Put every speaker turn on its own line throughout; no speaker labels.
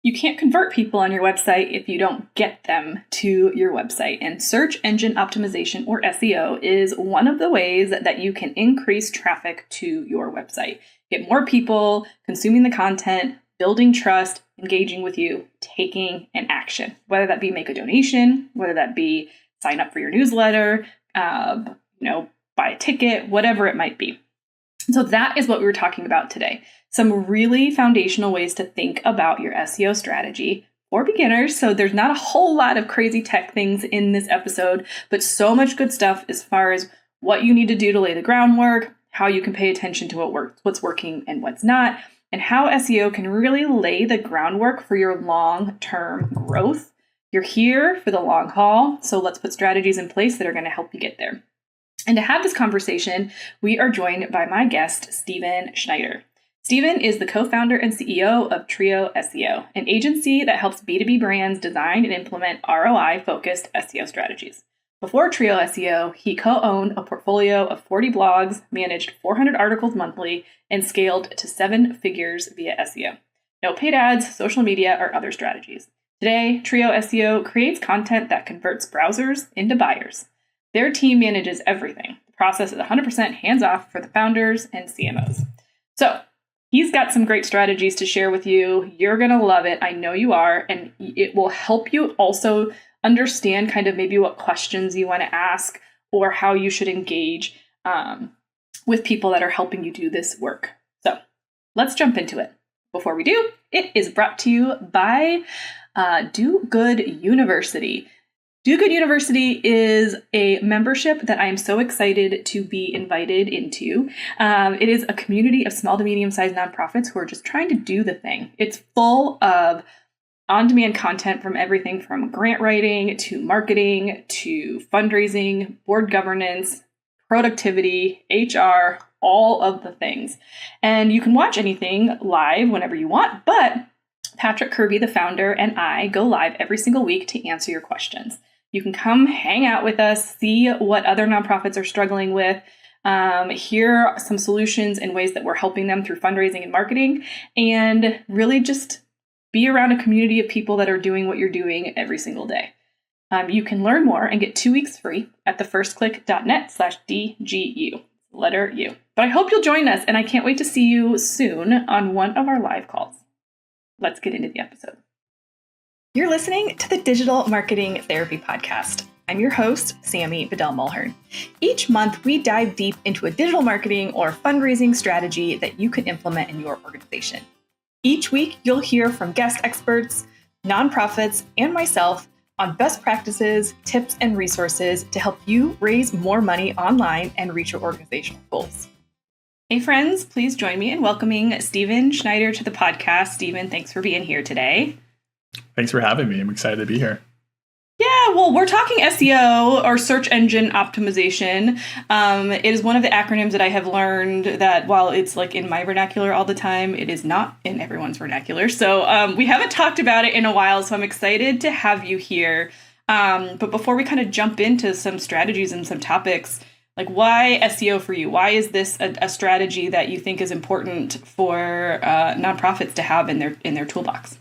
You can't convert people on your website if you don't get them to your website. And search engine optimization, or SEO, is one of the ways that you can increase traffic to your website. Get more people consuming the content, building trust, engaging with you, taking an action, whether that be make a donation, whether that be sign up for your newsletter, buy a ticket, whatever it might be. So that is what we were talking about today. Some really foundational ways to think about your SEO strategy for beginners. So there's not a whole lot of crazy tech things in this episode, but so much good stuff as far as what you need to do to lay the groundwork, how you can pay attention to what's working and what's not, and how SEO can really lay the groundwork for your long-term growth. You're here for the long haul, so let's put strategies in place that are going to help you get there. And to have this conversation, we are joined by my guest, Steven Schneider. Steven is the co-founder and CEO of Trio SEO, an agency that helps B2B brands design and implement ROI-focused SEO strategies. Before Trio SEO, he co-owned a portfolio of 40 blogs, managed 400 articles monthly, and scaled to 7 figures via SEO. No paid ads, social media, or other strategies. Today, Trio SEO creates content that converts browsers into buyers. Their team manages everything. The process is 100% hands-off for the founders and CMOs. So, he's got some great strategies to share with you. You're going to love it. I know you are. And it will help you also understand kind of maybe what questions you want to ask or how you should engage with people that are helping you do this work. So let's jump into it. Before we do, it is brought to you by Do Good University. Do Good University is a membership that I am so excited to be invited into. It is a community of small to medium-sized nonprofits who are just trying to do the thing. It's full of on-demand content from everything from grant writing to marketing to fundraising, board governance, productivity, HR, all of the things. And you can watch anything live whenever you want, but Patrick Kirby, the founder, and I go live every single week to answer your questions. You can come hang out with us, see what other nonprofits are struggling with, hear some solutions and ways that we're helping them through fundraising and marketing, and really just be around a community of people that are doing what you're doing every single day. You can learn more and get 2 weeks free at thefirstclick.net/DGU, letter U. But I hope you'll join us, and I can't wait to see you soon on one of our live calls. Let's get into the episode. You're listening to the Digital Marketing Therapy Podcast. I'm your host, Sammy Vidal-Mulhern. Each month, we dive deep into a digital marketing or fundraising strategy that you can implement in your organization. Each week, you'll hear from guest experts, nonprofits, and myself on best practices, tips, and resources to help you raise more money online and reach your organizational goals. Hey friends, please join me in welcoming Steven Schneider to the podcast. Steven, thanks for being here today.
Thanks for having me. I'm excited to be here.
Yeah, well, we're talking SEO, or search engine optimization. It is one of the acronyms that I have learned that while it's like in my vernacular all the time, it is not in everyone's vernacular. So we haven't talked about it in a while, so I'm excited to have you here. But before we kind of jump into some strategies and some topics, like why SEO for you? Why is this a strategy that you think is important for nonprofits to have in their toolbox?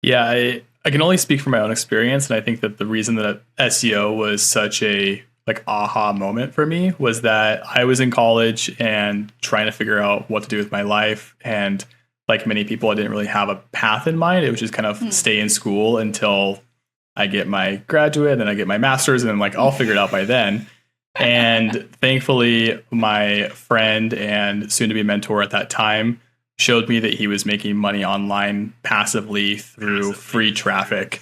Yeah, I can only speak from my own experience. And I think that the reason that SEO was such a aha moment for me was that I was in college and trying to figure out what to do with my life. And like many people, I didn't really have a path in mind. It was just kind of stay in school until I get my graduate and then I get my master's and then I'll figure it out by then. And thankfully, my friend and soon to be mentor at that time showed me that he was making money online passively through free traffic.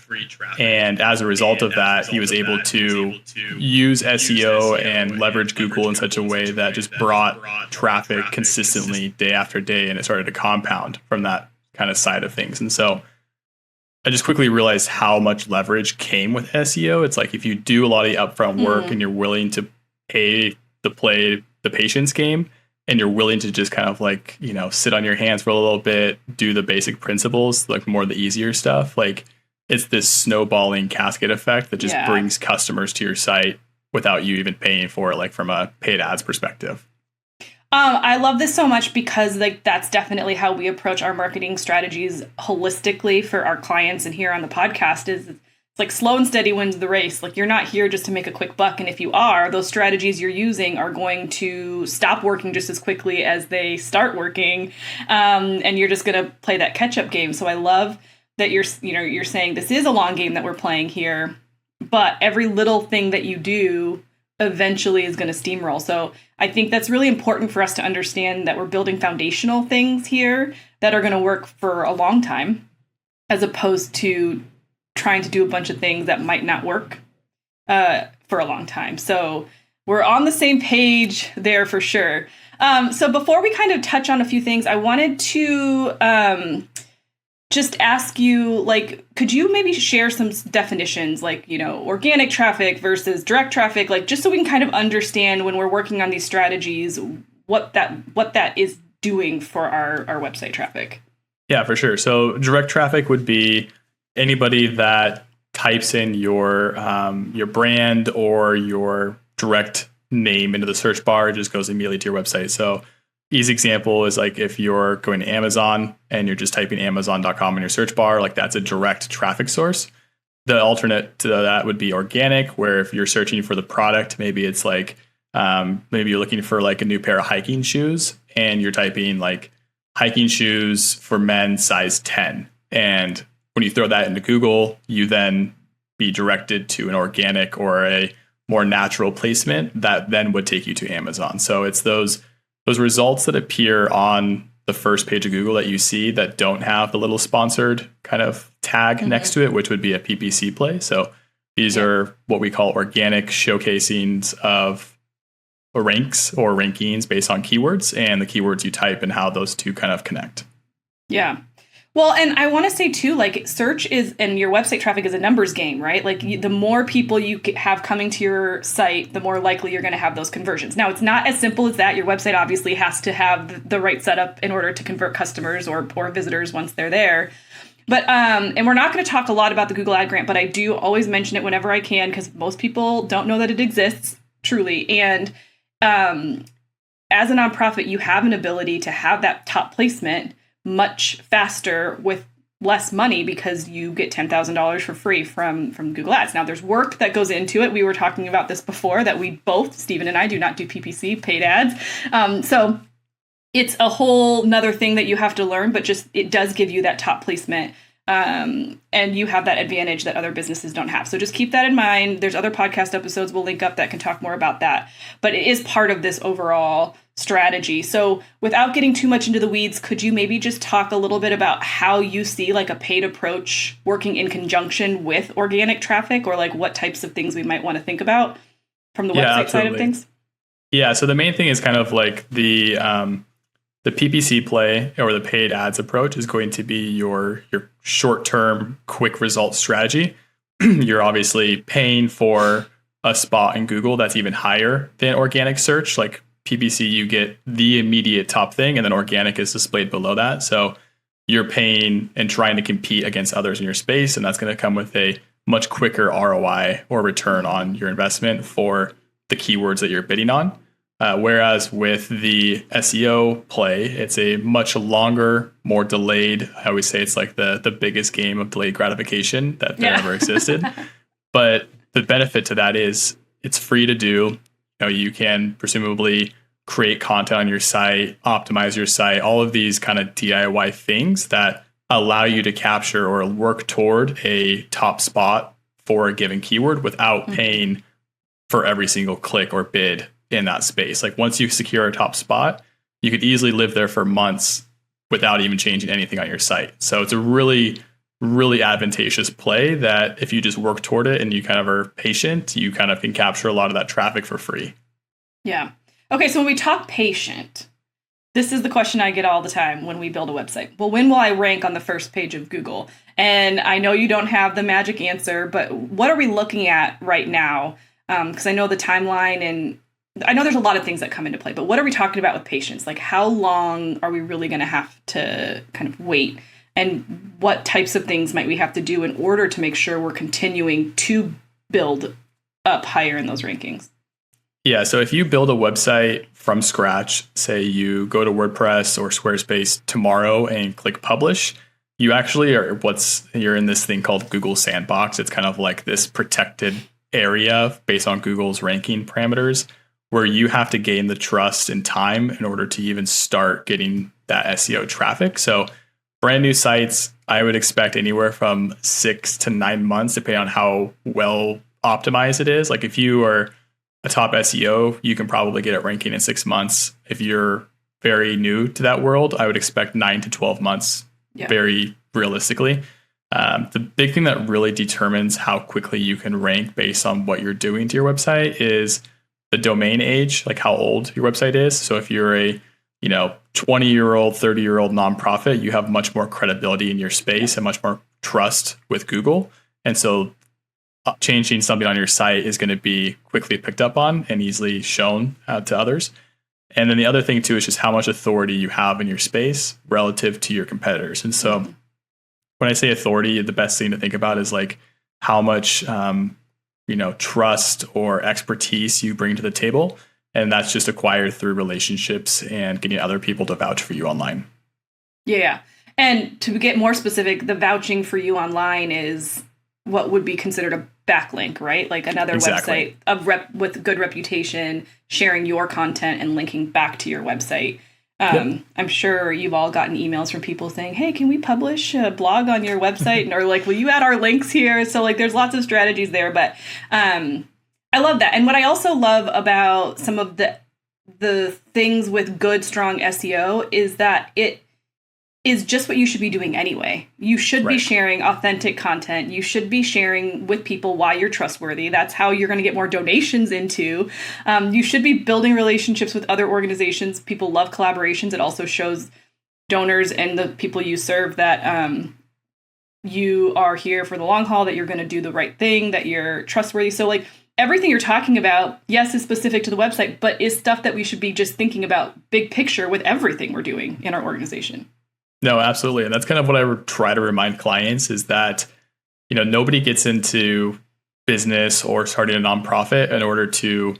And as a result of that, he was able to use SEO and leverage Google in such a way that just brought traffic consistently day after day. And it started to compound from that kind of side of things. And so I just quickly realized how much leverage came with SEO. It's like if you do a lot of the upfront work and you're willing to play the patience game, and you're willing to just kind of sit on your hands for a little bit, do the basic principles, more of the easier stuff. It's this snowballing cascade effect that just brings customers to your site without you even paying for it, from a paid ads perspective.
I love this so much because like that's definitely how we approach our marketing strategies holistically for our clients. And here on the podcast is it's like slow and steady wins the race. Like you're not here just to make a quick buck. And if you are, those strategies you're using are going to stop working just as quickly as they start working. And you're just going to play that catch up game. So I love that you're saying this is a long game that we're playing here, but every little thing that you do eventually is going to steamroll. So I think that's really important for us to understand that we're building foundational things here that are going to work for a long time, as opposed to trying to do a bunch of things that might not work for a long time. So we're on the same page there for sure. So before we kind of touch on a few things, I wanted to just ask you, like, could you maybe share some definitions, like, organic traffic versus direct traffic, like, just so we can kind of understand when we're working on these strategies, what that is doing for our website traffic?
Yeah, for sure. So direct traffic would be anybody that types in your brand or your direct name into the search bar, it just goes immediately to your website. So easy example is like if you're going to Amazon and you're just typing Amazon.com in your search bar, like that's a direct traffic source. The alternate to that would be organic, where if you're searching for the product, maybe it's like, maybe you're looking for like a new pair of hiking shoes and you're typing like hiking shoes for men size 10. And when you throw that into Google, you then be directed to an organic or a more natural placement that then would take you to Amazon. So it's those results that appear on the first page of Google that you see that don't have the little sponsored kind of tag next to it, which would be a PPC play. So these are what we call organic showcasings of ranks or rankings based on keywords and the keywords you type and how those two kind of connect.
Yeah. Well, and I want to say too, like search is, and your website traffic is a numbers game, right? Like the more people you have coming to your site, the more likely you're going to have those conversions. Now, it's not as simple as that. Your website obviously has to have the right setup in order to convert customers or visitors once they're there. But, and we're not going to talk a lot about the Google Ad Grant, but I do always mention it whenever I can, because most people don't know that it exists truly. And as a nonprofit, you have an ability to have that top placement much faster with less money because you get $10,000 for free from Google Ads. Now, there's work that goes into it. We were talking about this before, that we both, Stephen and I, do not do PPC, paid ads. So it's a whole nother thing that you have to learn, but just it does give you that top placement. And you have that advantage that other businesses don't have. So just keep that in mind. There's other podcast episodes we'll link up that can talk more about that. But it is part of this overall strategy. So without getting too much into the weeds, could you maybe just talk a little bit about how you see like a paid approach working in conjunction with organic traffic, or like what types of things we might want to think about from the website side of things?
Yeah. So the main thing is kind of like the PPC play or the paid ads approach is going to be your short-term quick result strategy. You're obviously paying for a spot in Google that's even higher than organic search. Like PPC, you get the immediate top thing, and then organic is displayed below that. So you're paying and trying to compete against others in your space, and that's going to come with a much quicker ROI or return on your investment for the keywords that you're bidding on. Whereas with the SEO play, it's a much longer, more delayed. I always say it's like the biggest game of delayed gratification that ever existed. But the benefit to that is it's free to do. You can presumably create content on your site, optimize your site, all of these kind of DIY things that allow you to capture or work toward a top spot for a given keyword without paying for every single click or bid in that space. Like once you secure a top spot, you could easily live there for months without even changing anything on your site. So it's a really, really advantageous play that if you just work toward it and you kind of are patient, you kind of can capture a lot of that traffic for free.
Yeah. Okay. So when we talk patient, this is the question I get all the time when we build a website. Well, when will I rank on the first page of Google? And I know you don't have the magic answer, but what are we looking at right now? Because I know the timeline, and I know there's a lot of things that come into play, but what are we talking about with patience? Like how long are we really going to have to kind of wait? And what types of things might we have to do in order to make sure we're continuing to build up higher in those rankings?
Yeah. So if you build a website from scratch, say you go to WordPress or Squarespace tomorrow and click publish, you actually you're in this thing called Google Sandbox. It's kind of like this protected area based on Google's ranking parameters where you have to gain the trust and time in order to even start getting that SEO traffic. So brand new sites, I would expect anywhere from 6 to 9 months, depending on how well optimized it is. Like if you are a top SEO, you can probably get it ranking in 6 months. If you're very new to that world, I would expect 9 to 12 months, very realistically. The big thing that really determines how quickly you can rank based on what you're doing to your website is the domain age, like how old your website is. So if you're a 20-year-old, 30-year-old nonprofit, you have much more credibility in your space and much more trust with Google. And so changing something on your site is going to be quickly picked up on and easily shown to others. And then the other thing too is just how much authority you have in your space relative to your competitors. And so when I say authority, the best thing to think about is like how much trust or expertise you bring to the table. And that's just acquired through relationships and getting other people to vouch for you online.
Yeah. And to get more specific, the vouching for you online is what would be considered a backlink, right? Like another website with good reputation, sharing your content and linking back to your website. I'm sure you've all gotten emails from people saying, hey, can we publish a blog on your website? Or like, will you add our links here? So like, there's lots of strategies there, but I love that. And what I also love about some of the things with good, strong SEO is that it is just what you should be doing anyway. You should be sharing authentic content. You should be sharing with people why you're trustworthy. That's how you're going to get more donations into. You should be building relationships with other organizations. People love collaborations. It also shows donors and the people you serve that you are here for the long haul, that you're going to do the right thing, that you're trustworthy. So like everything you're talking about, yes, is specific to the website, but is stuff that we should be just thinking about big picture with everything we're doing in our organization.
No, absolutely. And that's kind of what I try to remind clients is that, nobody gets into business or starting a nonprofit in order to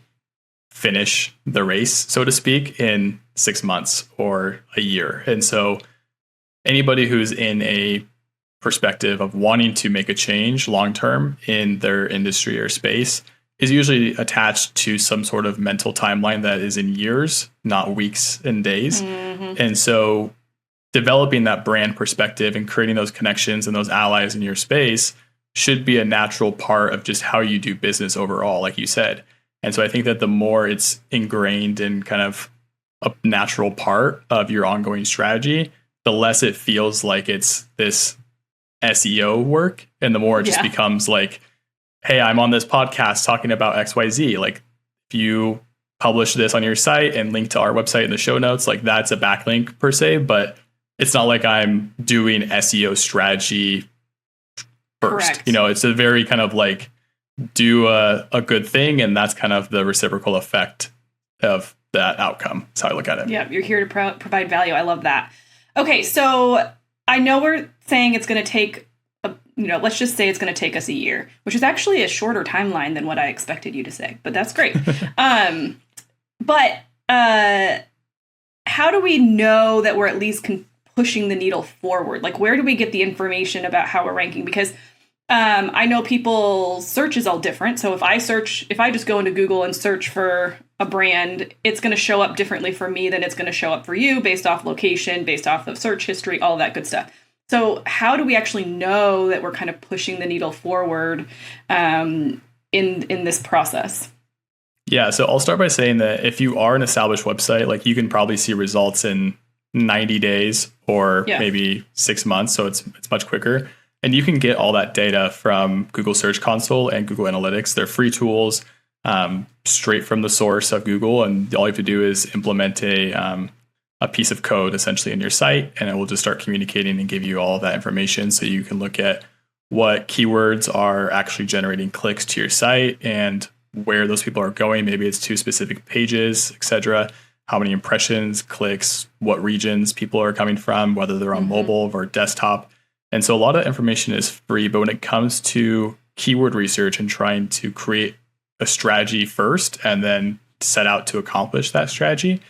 finish the race, so to speak, in 6 months or a year. And so anybody who's in a perspective of wanting to make a change long-term in their industry or space is usually attached to some sort of mental timeline that is in years, not weeks and days. Mm-hmm. And so developing that brand perspective and creating those connections and those allies in your space should be a natural part of just how you do business overall, like you said. And so I think that the more it's ingrained in kind of a natural part of your ongoing strategy, the less it feels like it's this SEO work. And the more it just becomes like, hey, I'm on this podcast talking about XYZ. Like if you publish this on your site and link to our website in the show notes, like that's a backlink per se, but it's not like I'm doing SEO strategy first.
Correct.
It's a very kind of like do a good thing. And that's kind of the reciprocal effect of that outcome. That's how I look at it.
Yeah, you're here to provide value. I love that. Okay, so I know we're saying it's going to take, let's just say it's going to take us a year, which is actually a shorter timeline than what I expected you to say, but that's great. But how do we know that we're at least pushing the needle forward? Like, where do we get the information about how we're ranking? Because I know people's search is all different. So if I just go into Google and search for a brand, it's going to show up differently for me than it's going to show up for you based off location, based off of search history, all that good stuff. So how do we actually know that we're kind of pushing the needle forward in this process?
Yeah, so I'll start by saying that if you are an established website, like you can probably see results in 90 days or maybe 6 months. So it's much quicker. And you can get all that data from Google Search Console and Google Analytics. They're free tools straight from the source of Google. And all you have to do is implement a piece of code essentially in your site, and it will just start communicating and give you all of that information. So you can look at what keywords are actually generating clicks to your site and where those people are going. Maybe it's to specific pages, etc. How many impressions, clicks, what regions people are coming from, whether they're on mobile or desktop. And so a lot of information is free, but when it comes to keyword research and trying to create a strategy first and then set out to accomplish that strategy.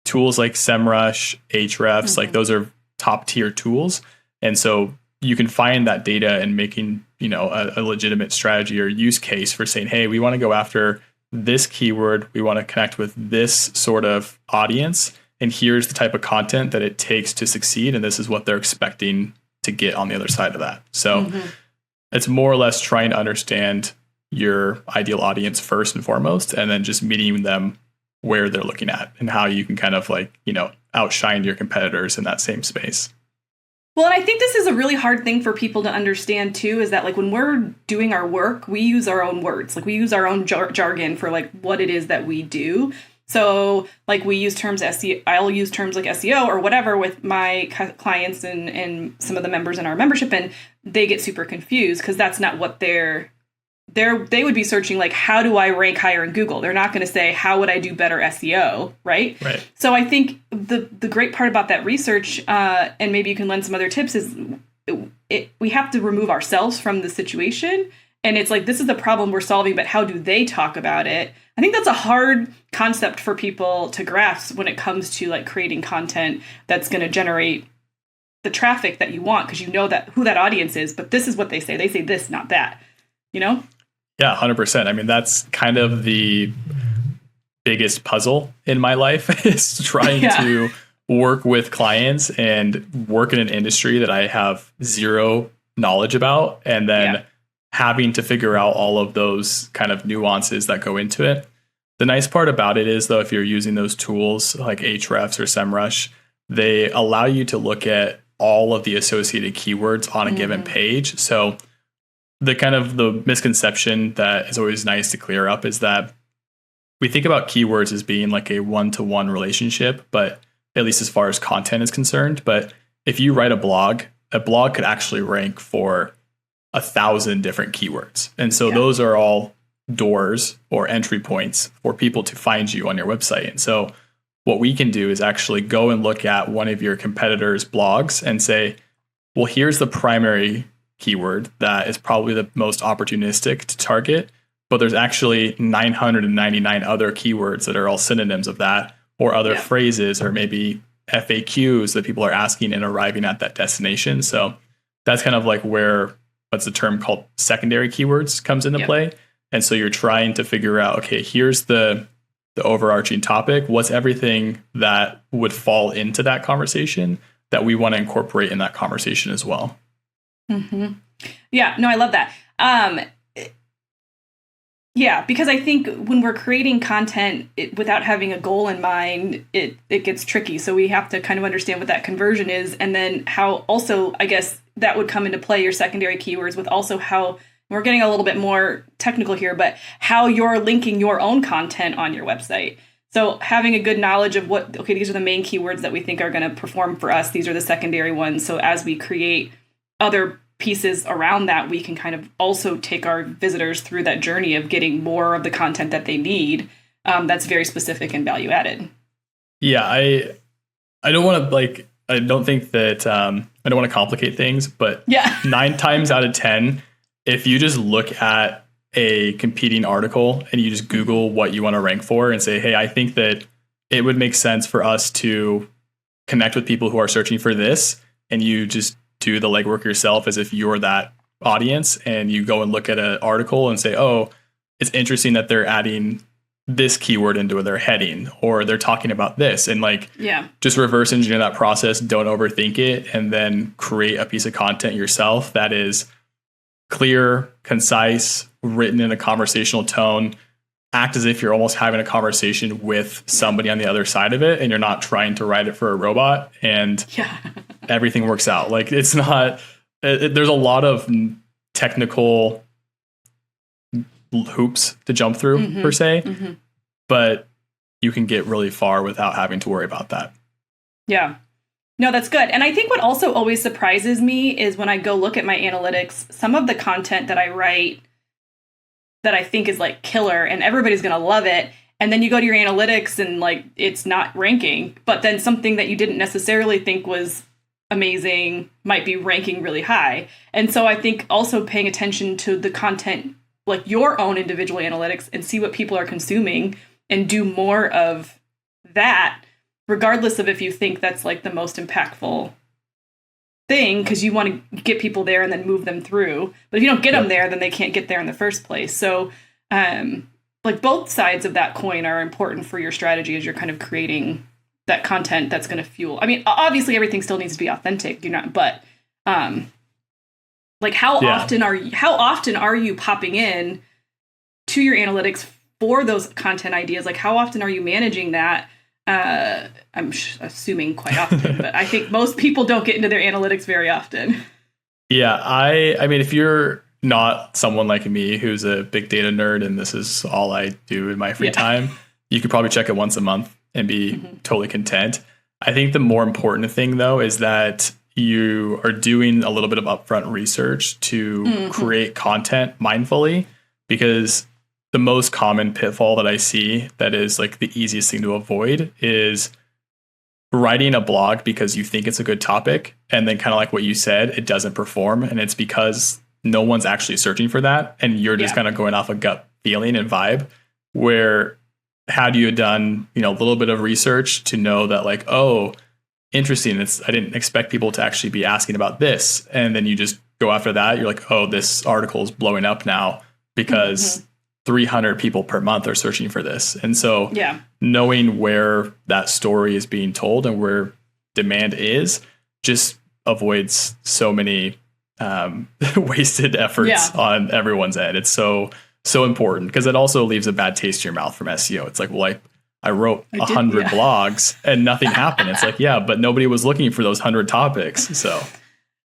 Tools like SEMrush, Ahrefs, like those are top tier tools. And so you can find that data and making, a legitimate strategy or use case for saying, hey, we want to go after this keyword. We want to connect with this sort of audience. And here's the type of content that it takes to succeed. And this is what they're expecting to get on the other side of that. So it's more or less trying to understand your ideal audience first and foremost, and then just meeting them where they're looking at and how you can kind of outshine your competitors in that same space.
Well, and I think this is a really hard thing for people to understand too, is that when we're doing our work, we use our own words, we use our own jargon for what it is that we do. So we use terms SEO, I'll use terms like SEO or whatever with my clients and some of the members in our membership, and they get super confused because that's not what they would be searching, how do I rank higher in Google? They're not going to say, how would I do better SEO, right?
Right.
So I think the great part about that research, and maybe you can lend some other tips, is we have to remove ourselves from the situation. And it's this is the problem we're solving, but how do they talk about it? I think that's a hard concept for people to grasp when it comes to creating content that's going to generate the traffic that you want, because that who that audience is, but this is what they say. They say this, not that,
Yeah, 100%. I mean, that's kind of the biggest puzzle in my life is trying to work with clients and work in an industry that I have zero knowledge about, and then having to figure out all of those kind of nuances that go into it. The nice part about it is, though, if you're using those tools like Ahrefs or SEMrush, they allow you to look at all of the associated keywords on a given page. So the misconception that is always nice to clear up is that we think about keywords as being a one-to-one relationship, but at least as far as content is concerned. But if you write a blog could actually rank for 1,000 different keywords. And so those are all doors or entry points for people to find you on your website. And so what we can do is actually go and look at one of your competitors' blogs and say, well, here's the primary keyword that is probably the most opportunistic to target, but there's actually 999 other keywords that are all synonyms of that, or other phrases, or maybe FAQs that people are asking and arriving at that destination. So that's kind of where, what's the term called, secondary keywords comes into play. And so you're trying to figure out, okay, here's the overarching topic. What's everything that would fall into that conversation that we want to incorporate in that conversation as well?
Mm-hmm. Yeah, no, I love that. Because I think when we're creating content without having a goal in mind, it gets tricky. So we have to kind of understand what that conversion is, and then how also, I guess, that would come into play, your secondary keywords, with also how, we're getting a little bit more technical here, but how you're linking your own content on your website. So having a good knowledge of these are the main keywords that we think are going to perform for us. These are the secondary ones. So as we create other pieces around that, we can kind of also take our visitors through that journey of getting more of the content that they need, that's very specific and value added.
Yeah, I don't want to I don't think that I don't want to complicate things, but 9 times out of 10, if you just look at a competing article and you just Google what you want to rank for and say, hey, I think that it would make sense for us to connect with people who are searching for this, and you just do the legwork yourself as if you're that audience, and you go and look at an article and say, oh, it's interesting that they're adding this keyword into their heading, or they're talking about this, and just reverse engineer that process. Don't overthink it, and then create a piece of content yourself that is clear, concise, written in a conversational tone. Act as if you're almost having a conversation with somebody on the other side of it, and you're not trying to write it for a robot, and everything works out. It's not, there's a lot of technical hoops to jump through per se, but you can get really far without having to worry about that.
Yeah. No, that's good. And I think what also always surprises me is when I go look at my analytics, some of the content that I write that I think is killer and everybody's going to love it. And then you go to your analytics and it's not ranking, but then something that you didn't necessarily think was amazing might be ranking really high. And so I think also paying attention to the content, your own individual analytics, and see what people are consuming and do more of that, regardless of if you think that's like the most impactful thing, because you want to get people there and then move them through. But if you don't get them there, then they can't get there in the first place. So like both sides of that coin are important for your strategy as you're kind of creating that content that's going to fuel. I mean, obviously everything still needs to be authentic, but like how often are you popping in to your analytics for those content ideas? Like how often are you managing that? I'm assuming quite often, but I think most people don't get into their analytics very often.
Yeah, I mean, if you're not someone like me who's a big data nerd and this is all I do in my free time, you could probably check it once a month and be totally content. I think the more important thing, though, is that you are doing a little bit of upfront research to create content mindfully, because the most common pitfall that I see that is like the easiest thing to avoid is writing a blog because you think it's a good topic. And then kind of like what you said, it doesn't perform. And it's because no one's actually searching for that. And you're just kind of going off a gut feeling and vibe, where had you done, a little bit of research to know that like, oh, interesting. I didn't expect people to actually be asking about this. And then you just go after that. You're like, oh, this article is blowing up now because 300 people per month are searching for this. And so knowing where that story is being told and where demand is just avoids so many wasted efforts on everyone's end. It's so important because it also leaves a bad taste in your mouth from SEO. It's like, well, I wrote 100 blogs and nothing happened. It's like, but nobody was looking for those 100 topics. So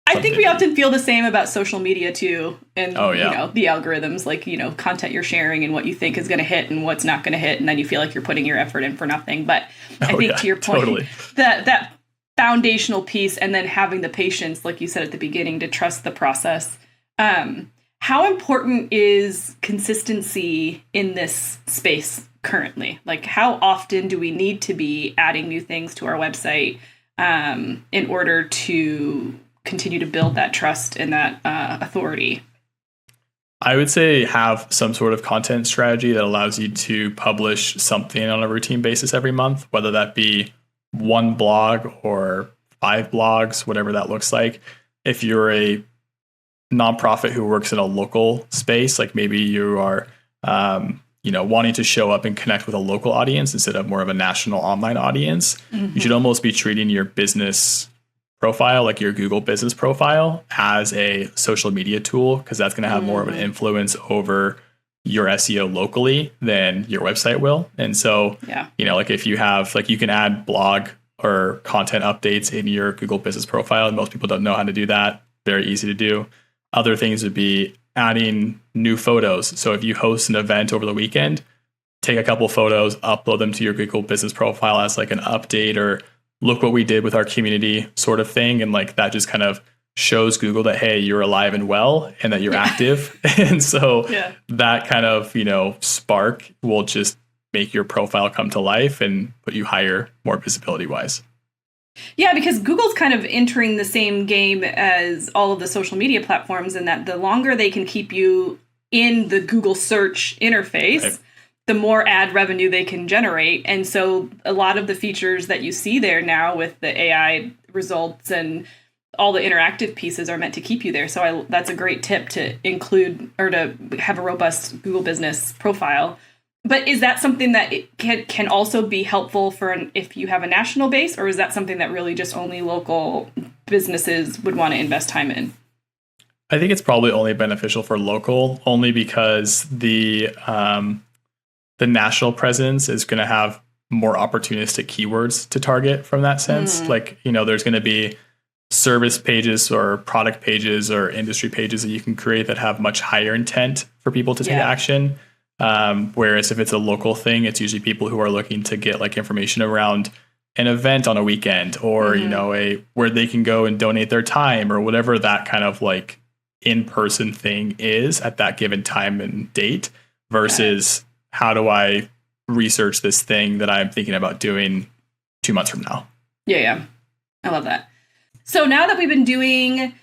I think we often feel the same about social media too. And, the algorithms, like, content you're sharing and what you think is going to hit and what's not going to hit. And then you feel like you're putting your effort in for nothing. But I think to your point, that foundational piece and then having the patience, like you said at the beginning, to trust the process. How important is consistency in this space currently? Like how often do we need to be adding new things to our website in order to continue to build that trust and that authority?
I would say have some sort of content strategy that allows you to publish something on a routine basis every month, whether that be one blog or 5 blogs, whatever that looks like. If you're a nonprofit who works in a local space, like maybe you are, wanting to show up and connect with a local audience instead of more of a national online audience, you should almost be treating your business profile, like your Google business profile, as a social media tool, because that's going to have more of an influence over your SEO locally than your website will. And so, like if you have, like you can add blog or content updates in your Google business profile, and most people don't know how to do that. Very easy to do. Other things would be adding new photos. So if you host an event over the weekend, take a couple photos, upload them to your Google business profile as like an update or look what we did with our community sort of thing. And like that just kind of shows Google that, hey, you're alive and well and that you're active. And so that kind of, spark will just make your profile come to life and put you higher, more visibility wise.
Yeah, because Google's kind of entering the same game as all of the social media platforms, in that the longer they can keep you in the Google search interface, the more ad revenue they can generate. And so a lot of the features that you see there now with the AI results and all the interactive pieces are meant to keep you there. So that's a great tip to include or to have a robust Google business profile. But is that something that it can also be helpful for if you have a national base, or is that something that really just only local businesses would want to invest time in?
I think it's probably only beneficial for local, only because the national presence is going to have more opportunistic keywords to target from that sense. Like, there's going to be service pages or product pages or industry pages that you can create that have much higher intent for people to take action. Whereas if it's a local thing, it's usually people who are looking to get like information around an event on a weekend or, where they can go and donate their time or whatever that kind of like in-person thing is at that given time and date versus how do I research this thing that I'm thinking about doing 2 months from now?
Yeah. I love that. So now that we've been doing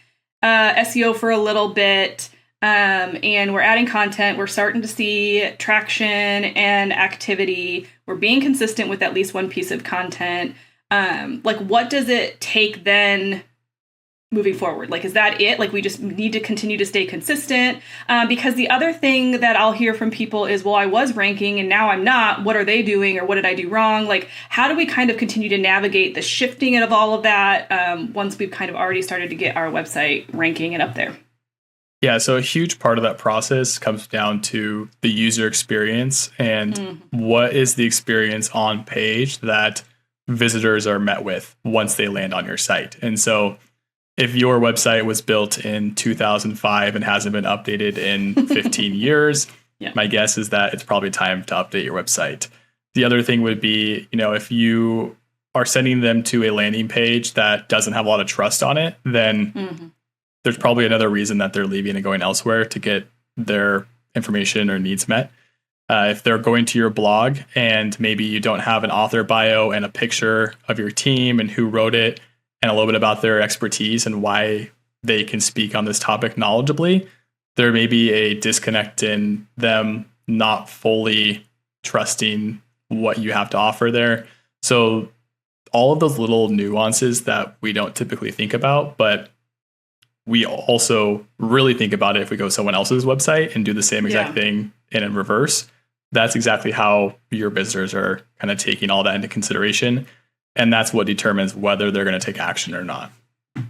SEO for a little bit, and we're adding content. We're starting to see traction and activity. We're being consistent with at least one piece of content. Like, what does it take then moving forward? Like, is that it? Like, we just need to continue to stay consistent? Because the other thing that I'll hear from people is, well, I was ranking and now I'm not. What are they doing, or what did I do wrong? Like, how do we kind of continue to navigate the shifting of all of that once we've kind of already started to get our website ranking and up there?
Yeah, so a huge part of that process comes down to the user experience and what is the experience on page that visitors are met with once they land on your site. And so if your website was built in 2005 and hasn't been updated in 15 years, my guess is that it's probably time to update your website. The other thing would be, if you are sending them to a landing page that doesn't have a lot of trust on it, then there's probably another reason that they're leaving and going elsewhere to get their information or needs met. If they're going to your blog and maybe you don't have an author bio and a picture of your team and who wrote it, and a little bit about their expertise and why they can speak on this topic knowledgeably, there may be a disconnect in them not fully trusting what you have to offer there. So all of those little nuances that we don't typically think about, but we also really think about it if we go to someone else's website and do the same exact thing in reverse. That's exactly how your visitors are kind of taking all that into consideration. And that's what determines whether they're going to take action or not.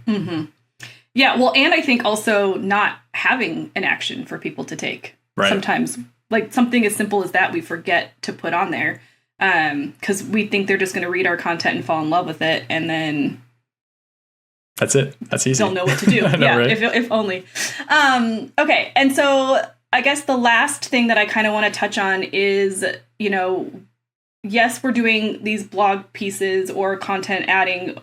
Yeah, well, and I think also not having an action for people to take. Right. Sometimes, like something as simple as that, we forget to put on there because we think they're just going to read our content and fall in love with it. And then
that's it. That's easy.
Don't know what to do. Right? if only. Okay. And so I guess the last thing that I kind of want to touch on is, yes, we're doing these blog pieces or content adding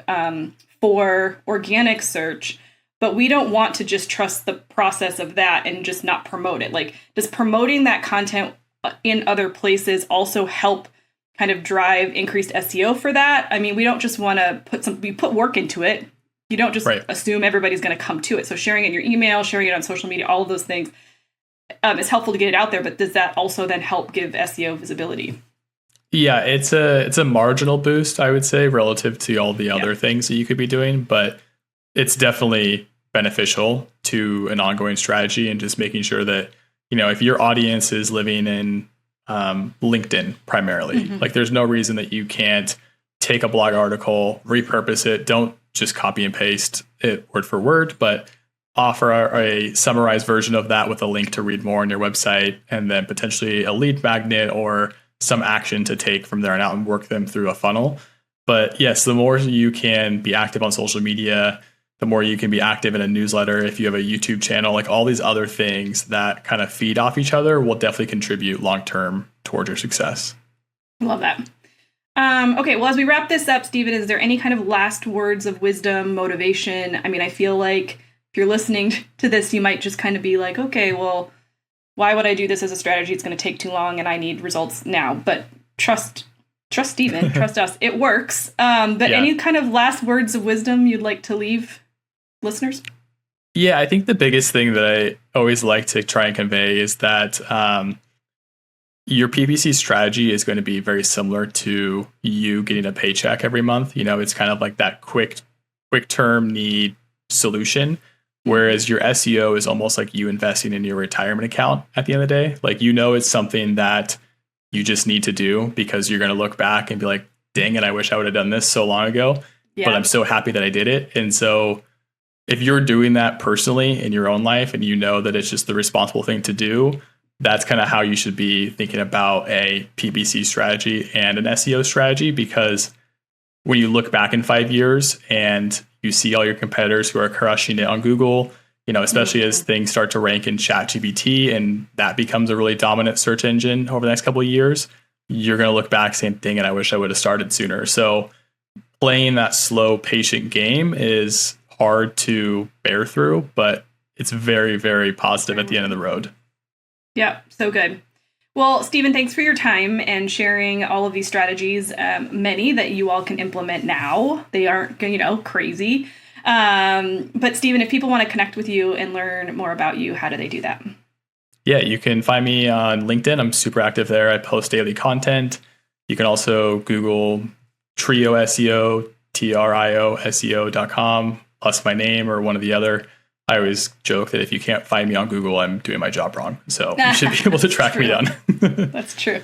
for organic search, but we don't want to just trust the process of that and just not promote it. Like, does promoting that content in other places also help kind of drive increased SEO for that? I mean, we don't just want to we put work into it. You don't just assume everybody's going to come to it. So sharing it in your email, sharing it on social media, all of those things is helpful to get it out there. But does that also then help give SEO visibility? Yeah,
it's a marginal boost, I would say, relative to all the other things that you could be doing, but it's definitely beneficial to an ongoing strategy and just making sure that, if your audience is living in LinkedIn primarily, like there's no reason that you can't take a blog article, repurpose it, don't just copy and paste it word for word, but offer a summarized version of that with a link to read more on your website, and then potentially a lead magnet or some action to take from there on out and work them through a funnel. But yes, the more you can be active on social media, the more you can be active in a newsletter. If you have a YouTube channel, like all these other things that kind of feed off each other will definitely contribute long-term towards your success.
Love that. Okay, well, as we wrap this up, Stephen, is there any kind of last words of wisdom, motivation? I mean, I feel like if you're listening to this, you might just kind of be like, okay, well, why would I do this as a strategy? It's going to take too long and I need results now. But trust Stephen, trust us. It works. But any kind of last words of wisdom you'd like to leave listeners?
Yeah, I think the biggest thing that I always like to try and convey is that your PPC strategy is going to be very similar to you getting a paycheck every month. It's kind of like that quick term need solution. Whereas your SEO is almost like you investing in your retirement account at the end of the day. Like, it's something that you just need to do because you're going to look back and be like, dang it, I wish I would have done this so long ago, but I'm so happy that I did it. And so if you're doing that personally in your own life and that it's just the responsible thing to do, that's kind of how you should be thinking about a PPC strategy and an SEO strategy. Because when you look back in 5 years and you see all your competitors who are crushing it on Google, especially as things start to rank in ChatGPT and that becomes a really dominant search engine over the next couple of years, you're going to look back saying, dang it, I wish I would have started sooner. So playing that slow, patient game is hard to bear through, but it's very, very positive at the end of the road.
Yeah, so good. Well, Stephen, thanks for your time and sharing all of these strategies, many that you all can implement now. They aren't, crazy. But Stephen, if people want to connect with you and learn more about you, how do they do that?
Yeah, you can find me on LinkedIn. I'm super active there. I post daily content. You can also Google Trio SEO, TRIO.SEO.com, plus my name or one or the other. I always joke that if you can't find me on Google, I'm doing my job wrong. So you should be able to track me down.
That's true.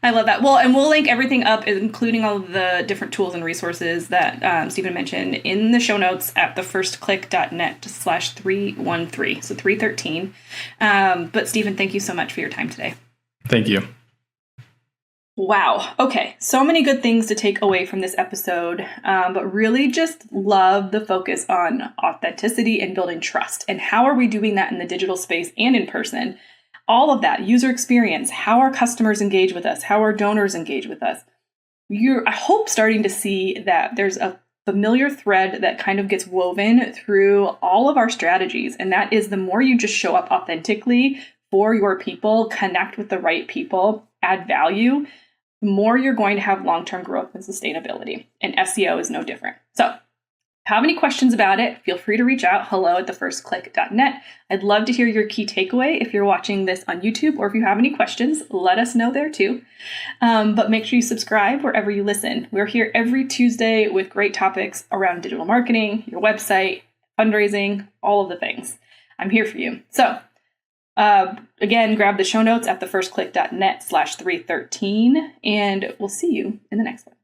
I love that. Well, and we'll link everything up, including all of the different tools and resources that Stephen mentioned in the show notes at thefirstclick.net/313. So 313. But Stephen, thank you so much for your time today.
Thank you.
Wow. Okay. So many good things to take away from this episode, but really just love the focus on authenticity and building trust. And how are we doing that in the digital space and in person? All of that, user experience, how our customers engage with us, how our donors engage with us. You're, I hope, starting to see that there's a familiar thread that kind of gets woven through all of our strategies. And that is the more you just show up authentically for your people, connect with the right people, add value, the more you're going to have long-term growth and sustainability. And SEO is no different. So if you have any questions about it, feel free to reach out, hello@thefirstclick.net. I'd love to hear your key takeaway if you're watching this on YouTube, or if you have any questions, let us know there too. But make sure you subscribe wherever you listen. We're here every Tuesday with great topics around digital marketing, your website, fundraising, all of the things. I'm here for you. So again, grab the show notes at thefirstclick.net/313, and we'll see you in the next one.